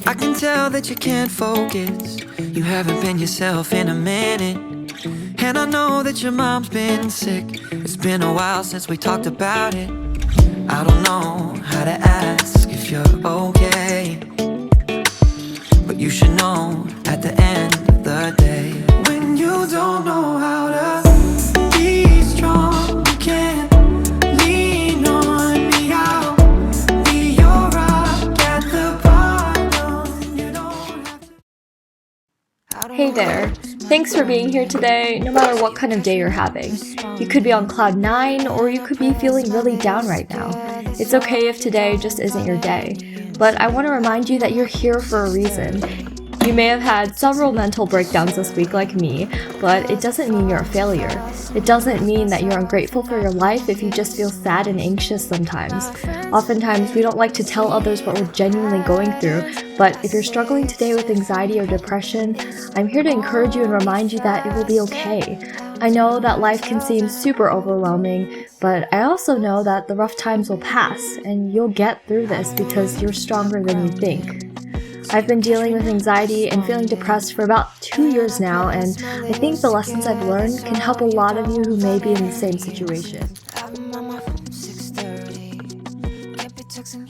I can tell that you can't focus. You haven't been yourself in a minute. And I know that your mom's been sick. It's been a while since we talked about it. I don't know how to ask if you're okay, but you should know at the end of the day, when you don't know how to be strong, you can't lean on me. I'll be your rock at the bottom. You don't have to. Hey there, thanks for being here today, no matter what kind of day you're having. You could be on cloud 9 or you could be feeling really down right now. It's okay if today just isn't your day, but I want to remind you that you're here for a reason. You may have had several mental breakdowns this week like me, but it doesn't mean you're a failure. It doesn't mean that you're ungrateful for your life if you just feel sad and anxious sometimes. Oftentimes, we don't like to tell others what we're genuinely going through, but if you're struggling today with anxiety or depression, I'm here to encourage you and remind you that it will be okay. I know that life can seem super overwhelming, but I also know that the rough times will pass, and you'll get through this because you're stronger than you think. I've been dealing with anxiety and feeling depressed for about 2 years now, and I think the lessons I've learned can help a lot of you who may be in the same situation.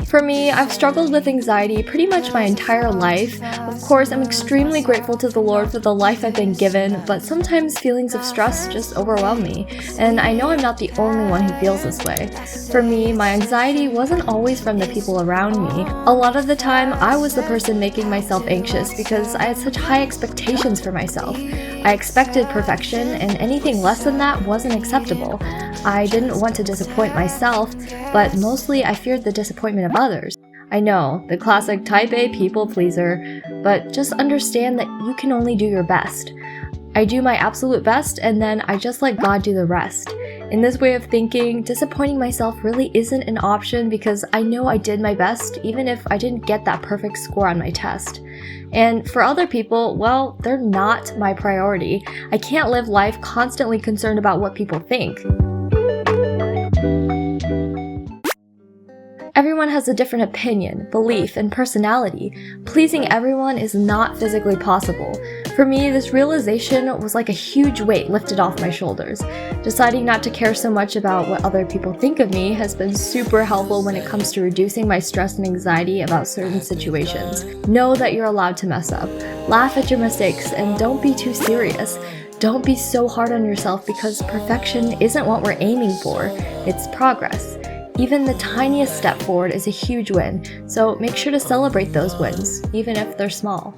For me, I've struggled with anxiety pretty much my entire life. Of course, I'm extremely grateful to the Lord for the life I've been given, but sometimes feelings of stress just overwhelm me, and I know I'm not the only one who feels this way. For me, my anxiety wasn't always from the people around me. A lot of the time, I was the person making myself anxious because I had such high expectations for myself. I expected perfection, and anything less than that wasn't acceptable. I didn't want to disappoint myself, but mostly I feared the disappointment of others. I know, the classic type A people pleaser, but just understand that you can only do your best. I do my absolute best, and then I just let God do the rest. In this way of thinking, disappointing myself really isn't an option because I know I did my best even if I didn't get that perfect score on my test. And for other people, well, they're not my priority. I can't live life constantly concerned about what people think. Everyone has a different opinion, belief, and personality. Pleasing everyone is not physically possible. For me, this realization was like a huge weight lifted off my shoulders. Deciding not to care so much about what other people think of me has been super helpful when it comes to reducing my stress and anxiety about certain situations. Know that you're allowed to mess up. Laugh at your mistakes and don't be too serious. Don't be so hard on yourself because perfection isn't what we're aiming for. It's progress. Even the tiniest step forward is a huge win, so make sure to celebrate those wins, even if they're small.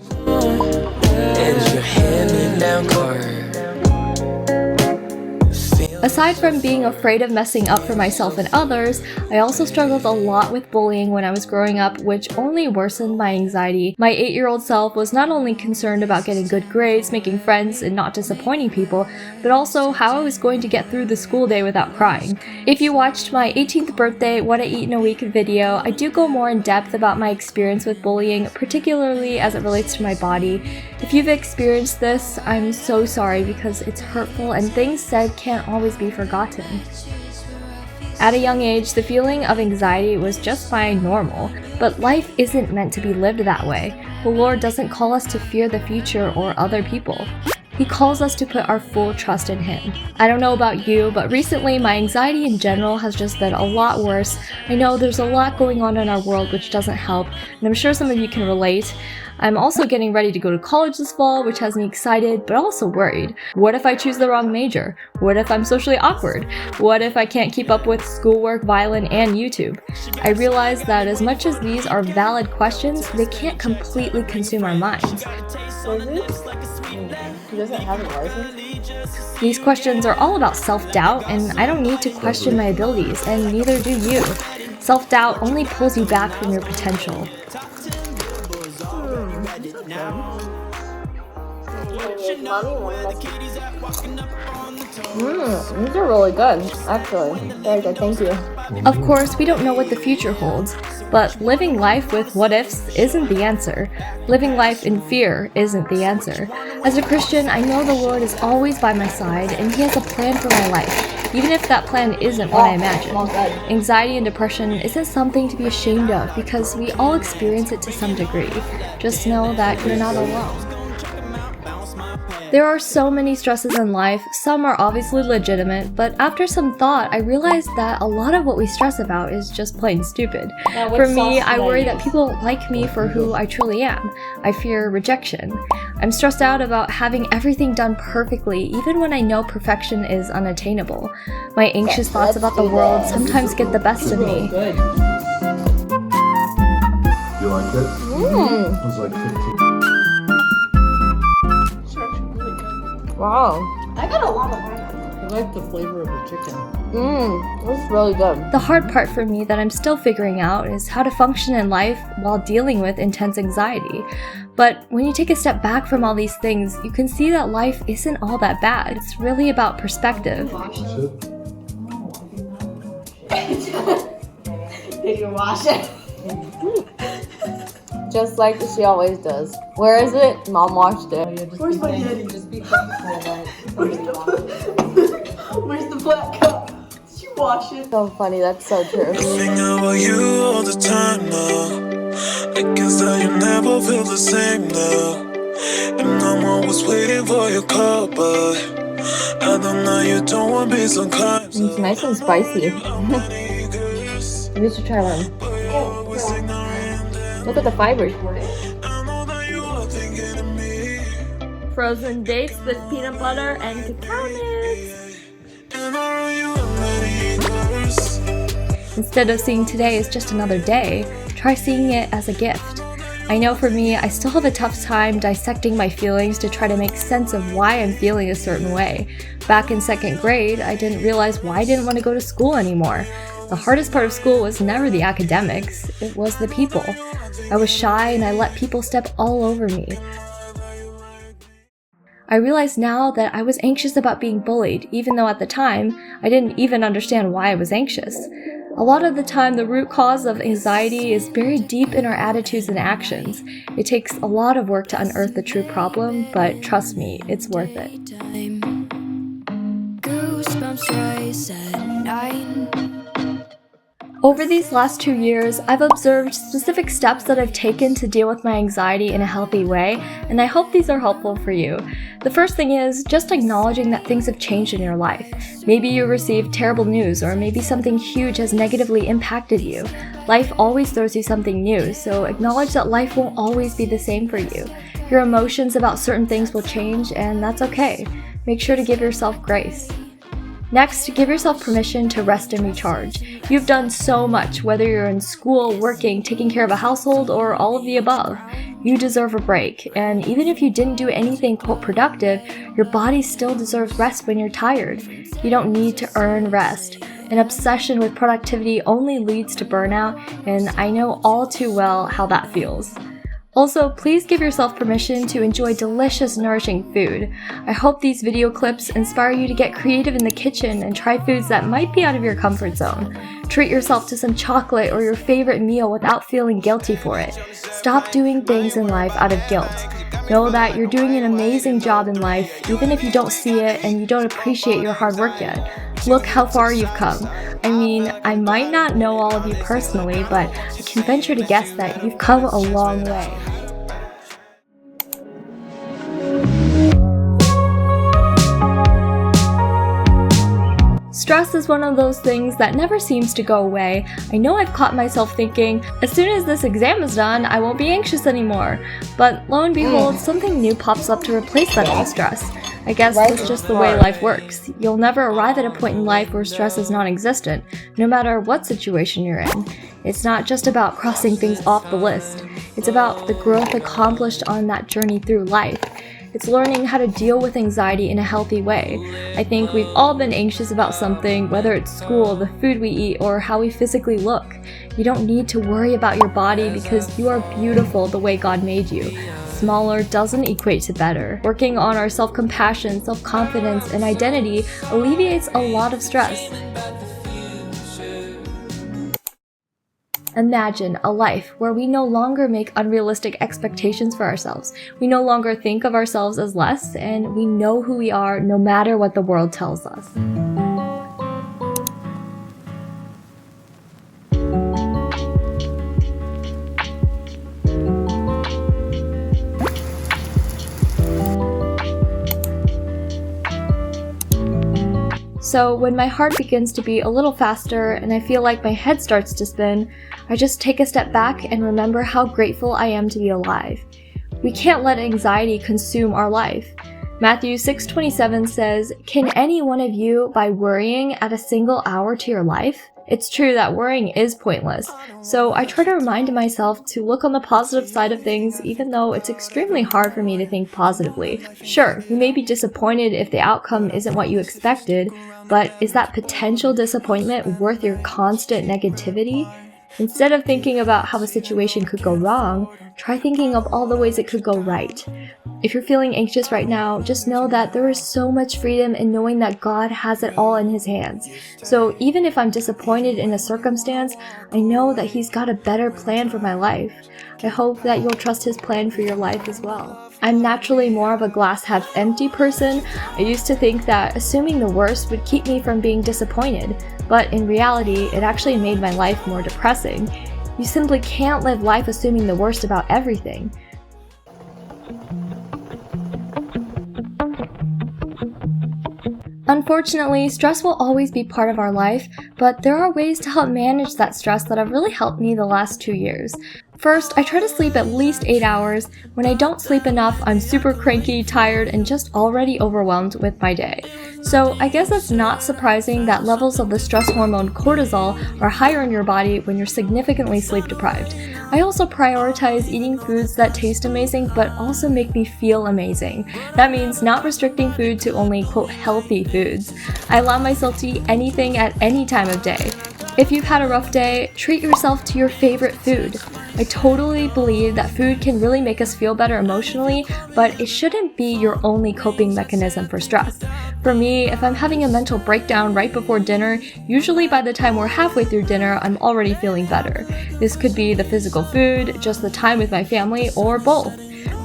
Aside from being afraid of messing up for myself and others, I also struggled a lot with bullying when I was growing up, which only worsened my anxiety. My 8-year-old self was not only concerned about getting good grades, making friends, and not disappointing people, but also how I was going to get through the school day without crying. If you watched my 18th birthday What I Eat in a Week video, I do go more in depth about my experience with bullying, particularly as it relates to my body. If you've experienced this, I'm so sorry because it's hurtful and things said can't always be forgotten. At a young age, the feeling of anxiety was just fine normal, but life isn't meant to be lived that way. The Lord doesn't call us to fear the future or other people. He calls us to put our full trust in Him. I don't know about you, but recently my anxiety in general has just been a lot worse. I know there's a lot going on in our world which doesn't help, and I'm sure some of you can relate. I'm also getting ready to go to college this fall, which has me excited, but also worried. What if I choose the wrong major? What if I'm socially awkward? What if I can't keep up with schoolwork, violin, and YouTube? I realize that as much as these are valid questions, they can't completely consume our minds. He doesn't have a license? These questions are all about self-doubt, and I don't need to question my abilities, and neither do you. Self-doubt only pulls you back from your potential. These are really good, actually. Very good, thank you. Of course, we don't know what the future holds, but living life with what ifs isn't the answer. Living life in fear isn't the answer. As a Christian, I know the Lord is always by my side, and He has a plan for my life. even if that plan isn't what I imagined. Oh, good. Anxiety and depression isn't something to be ashamed of because we all experience it to some degree. Just know that you're not alone. There are so many stresses in life, some are obviously legitimate, but after some thought, I realized that a lot of what we stress about is just plain stupid. For me, I worry that people won't like me for who I truly am. I fear rejection. I'm stressed out about having everything done perfectly, even when I know perfection is unattainable. My anxious thoughts about the world sometimes get the best of me. Good. You like it? It was like 15. Wow. I got a lot of pineapple. I like the flavor of the chicken. This is really good. The hard part for me that I'm still figuring out is how to function in life while dealing with intense anxiety. But when you take a step back from all these things, you can see that life isn't all that bad. It's really about perspective. That's it? Did you wash it? Just like she always does. Where is it? Mom washed it. Where's my Yeti? Just be thankful about Where's the black cup? Did you wash it? So funny, that's so true. Think about you all the time now. I guess that you never feel the same now. And I'm always waiting for your call, but I don't know, you don't want to be so kind. It's nice and spicy. You should try one. Look at the fibers. Frozen dates with peanut butter and cacao nibs. Instead of seeing today as just another day, try seeing it as a gift. I know for me, I still have a tough time dissecting my feelings to try to make sense of why I'm feeling a certain way. Back in second grade, I didn't realize why I didn't want to go to school anymore. The hardest part of school was never the academics, it was the people. I was shy and I let people step all over me. I realize now that I was anxious about being bullied, even though at the time, I didn't even understand why I was anxious. A lot of the time, the root cause of anxiety is buried deep in our attitudes and actions. It takes a lot of work to unearth the true problem, but trust me, it's worth it. Goosebumps rise at night. Over these last 2 years, I've observed specific steps that I've taken to deal with my anxiety in a healthy way, and I hope these are helpful for you. The first thing is just acknowledging that things have changed in your life. Maybe you received terrible news, or maybe something huge has negatively impacted you. Life always throws you something new, so acknowledge that life won't always be the same for you. Your emotions about certain things will change, and that's okay. Make sure to give yourself grace. Next, give yourself permission to rest and recharge. You've done so much, whether you're in school, working, taking care of a household, or all of the above. You deserve a break, and even if you didn't do anything productive, your body still deserves rest when you're tired. You don't need to earn rest. An obsession with productivity only leads to burnout, and I know all too well how that feels. Also, please give yourself permission to enjoy delicious, nourishing food. I hope these video clips inspire you to get creative in the kitchen and try foods that might be out of your comfort zone. Treat yourself to some chocolate or your favorite meal without feeling guilty for it. Stop doing things in life out of guilt. Know that you're doing an amazing job in life, even if you don't see it and you don't appreciate your hard work yet. Look how far you've come. I mean, I might not know all of you personally, but I can venture to guess that you've come a long way. Stress is one of those things that never seems to go away. I know I've caught myself thinking, as soon as this exam is done, I won't be anxious anymore. But lo and behold, something new pops up to replace that old stress. I guess that's just the way life works. You'll never arrive at a point in life where stress is non-existent, no matter what situation you're in. It's not just about crossing things off the list. It's about the growth accomplished on that journey through life. It's learning how to deal with anxiety in a healthy way. I think we've all been anxious about something, whether it's school, the food we eat, or how we physically look. You don't need to worry about your body because you are beautiful the way God made you. Smaller doesn't equate to better. Working on our self-compassion, self-confidence, and identity alleviates a lot of stress. Imagine a life where we no longer make unrealistic expectations for ourselves. We no longer think of ourselves as less, and we know who we are no matter what the world tells us. So when my heart begins to beat a little faster and I feel like my head starts to spin, I just take a step back and remember how grateful I am to be alive. We can't let anxiety consume our life. Matthew 6:27 says, "Can any one of you, by worrying, add a single hour to your life?" It's true that worrying is pointless, so I try to remind myself to look on the positive side of things even though it's extremely hard for me to think positively. Sure, you may be disappointed if the outcome isn't what you expected, but is that potential disappointment worth your constant negativity? Instead of thinking about how a situation could go wrong, try thinking of all the ways it could go right. If you're feeling anxious right now, just know that there is so much freedom in knowing that God has it all in His hands. So even if I'm disappointed in a circumstance, I know that He's got a better plan for my life. I hope that you'll trust His plan for your life as well. I'm naturally more of a glass half empty person. I used to think that assuming the worst would keep me from being disappointed, but in reality, it actually made my life more depressing. You simply can't live life assuming the worst about everything. Unfortunately, stress will always be part of our life, but there are ways to help manage that stress that have really helped me the last 2 years. First, I try to sleep at least 8 hours. When I don't sleep enough, I'm super cranky, tired, and just already overwhelmed with my day. So I guess it's not surprising that levels of the stress hormone cortisol are higher in your body when you're significantly sleep deprived. I also prioritize eating foods that taste amazing but also make me feel amazing. That means not restricting food to only, quote, healthy foods. I allow myself to eat anything at any time of day. If you've had a rough day, treat yourself to your favorite food. I totally believe that food can really make us feel better emotionally, but it shouldn't be your only coping mechanism for stress. For me, if I'm having a mental breakdown right before dinner, usually by the time we're halfway through dinner, I'm already feeling better. This could be the physical food, just the time with my family, or both.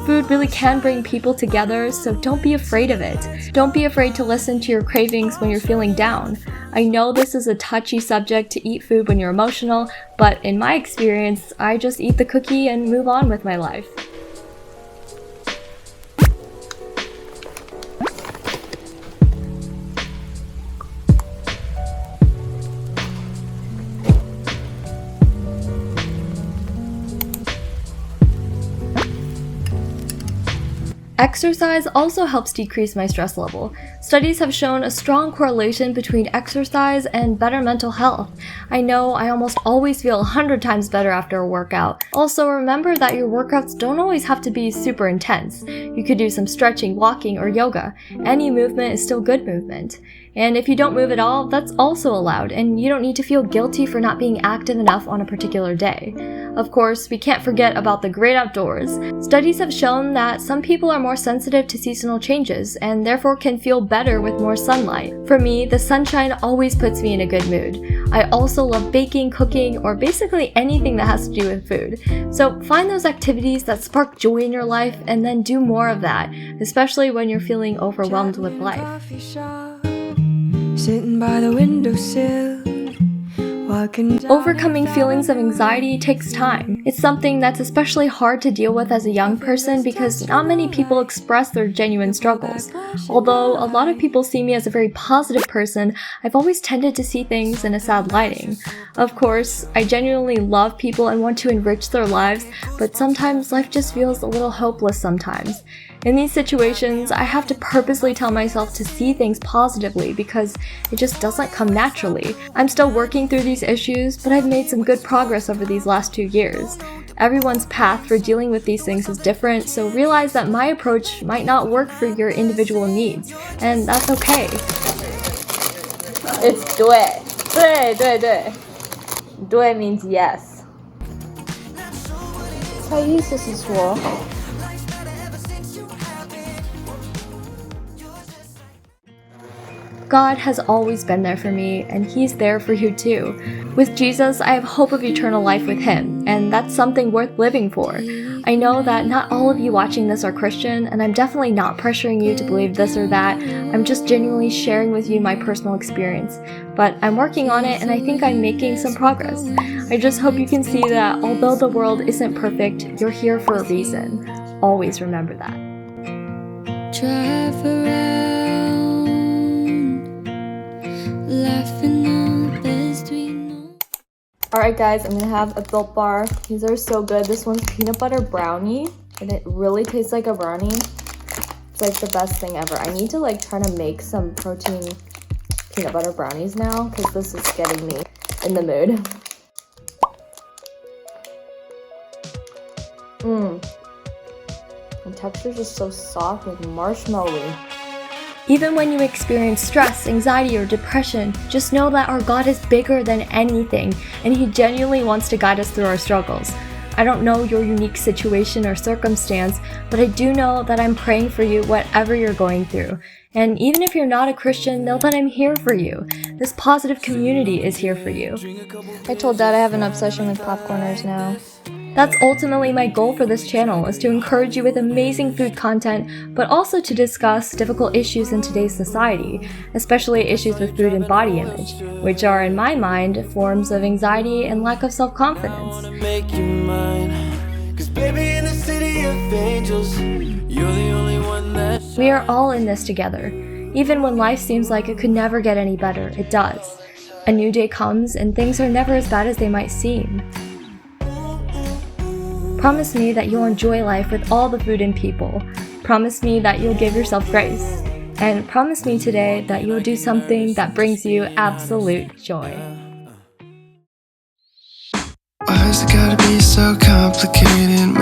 Food really can bring people together, so don't be afraid of it. Don't be afraid to listen to your cravings when you're feeling down. I know this is a touchy subject to eat food when you're emotional, but in my experience, I just eat the cookie and move on with my life. Exercise also helps decrease my stress level. Studies have shown a strong correlation between exercise and better mental health. I know I almost always feel 100 times better after a workout. Also, remember that your workouts don't always have to be super intense. You could do some stretching, walking, or yoga. Any movement is still good movement. And if you don't move at all, that's also allowed, and you don't need to feel guilty for not being active enough on a particular day. Of course, we can't forget about the great outdoors. Studies have shown that some people are more sensitive to seasonal changes and therefore can feel better with more sunlight. For me, the sunshine always puts me in a good mood. I also love baking, cooking, or basically anything that has to do with food. So find those activities that spark joy in your life and then do more of that, especially when you're feeling overwhelmed with life. Sitting by the windowsill. Overcoming feelings of anxiety takes time. It's something that's especially hard to deal with as a young person because not many people express their genuine struggles. Although a lot of people see me as a very positive person, I've always tended to see things in a sad lighting. Of course, I genuinely love people and want to enrich their lives, but sometimes life just feels a little hopeless sometimes. In these situations, I have to purposely tell myself to see things positively because it just doesn't come naturally. I'm still working through these issues, but I've made some good progress over these last 2 years. Everyone's path for dealing with these things is different, so realize that my approach might not work for your individual needs, and that's okay. It's 对，对对对，对 means yes。它意思是说。God has always been there for me, and He's there for you too. With Jesus, I have hope of eternal life with Him, and that's something worth living for. I know that not all of you watching this are Christian, and I'm definitely not pressuring you to believe this or that. I'm just genuinely sharing with you my personal experience. But I'm working on it, and I think I'm making some progress. I just hope you can see that although the world isn't perfect, you're here for a reason. Always remember that. Drive around laughing all the best we know. Alright guys, I'm gonna have a Built Bar. These are so good. This one's peanut butter brownie, and it really tastes like a brownie. It's like the best thing ever. I need to like try to make some protein peanut butter brownies now, because this is getting me in the mood. The texture is just so soft, like marshmallowy. Even when you experience stress, anxiety, or depression, just know that our God is bigger than anything, and He genuinely wants to guide us through our struggles. I don't know your unique situation or circumstance, but I do know that I'm praying for you whatever you're going through. And even if you're not a Christian, know that I'm here for you. This positive community is here for you. I told Dad I have an obsession with popcorners now. That's ultimately my goal for this channel, is to encourage you with amazing food content, but also to discuss difficult issues in today's society, especially issues with food and body image, which are, in my mind, forms of anxiety and lack of self-confidence. We are all in this together. Even when life seems like it could never get any better, it does. A new day comes and things are never as bad as they might seem. Promise me that you'll enjoy life with all the food and people. Promise me that you'll give yourself grace. And promise me today that you'll do something that brings you absolute joy. Why's it gotta be so complicated?